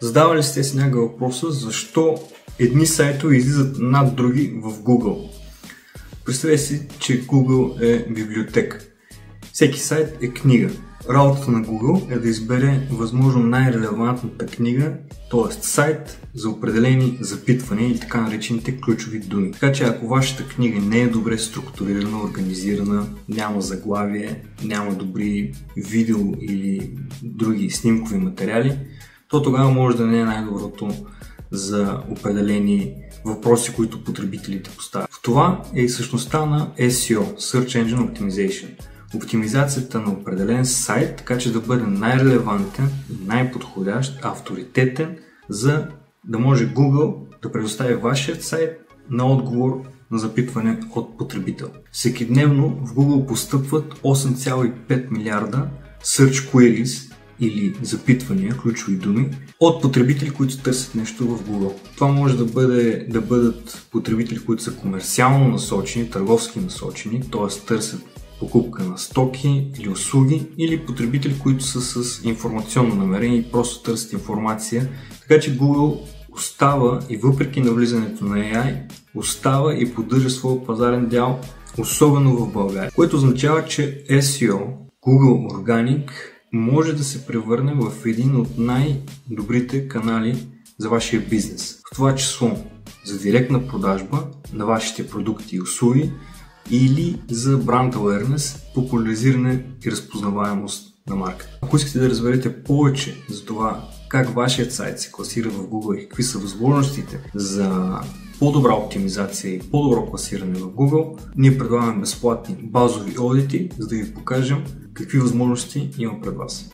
Задавали ли сте си някакъв въпроса защо едни сайтове излизат над други в Google? Представете си, че Google е библиотека. Всеки сайт е книга. Работата на Google е да избере възможно най-релевантната книга, т.е. сайт за определени запитвания или така наречените ключови думи. Така че ако вашата книга не е добре структурирана, организирана, няма заглавие, няма добри видео или други снимкови материали, то тогава може да не е най-доброто за определени въпроси, които потребителите поставят. В това е и същността на SEO, Search Engine Optimization. Оптимизацията на определен сайт, така че да бъде най-релевантен и най-подходящ, авторитетен, за да може Google да предостави вашият сайт на отговор на запитване от потребител. Всекидневно в Google постъпват 8,5 милиарда Search Queries или запитвания, ключови думи, от потребители, които търсят нещо в Google. Това може да бъдат потребители, които са комерциално насочени, търговски насочени, т.е. търсят покупка на стоки или услуги, или потребители, които са с информационно намерение и просто търсят информация. Така че Google остава и въпреки навлизането на AI, остава и поддържа своя пазарен дял, особено в България. Което означава, че SEO, Google Organic, може да се превърне в един от най-добрите канали за вашия бизнес. В това число за директна продажба на вашите продукти и услуги или за бранд awareness, популяризиране и разпознаваемост на марката. Ако искате да разберете повече за това как вашият сайт се класира в Google и какви са възможностите за по-добра оптимизация и по-добро класиране в Google, ние предлагаме безплатни базови одити, за да ви покажем какви възможности има пред вас.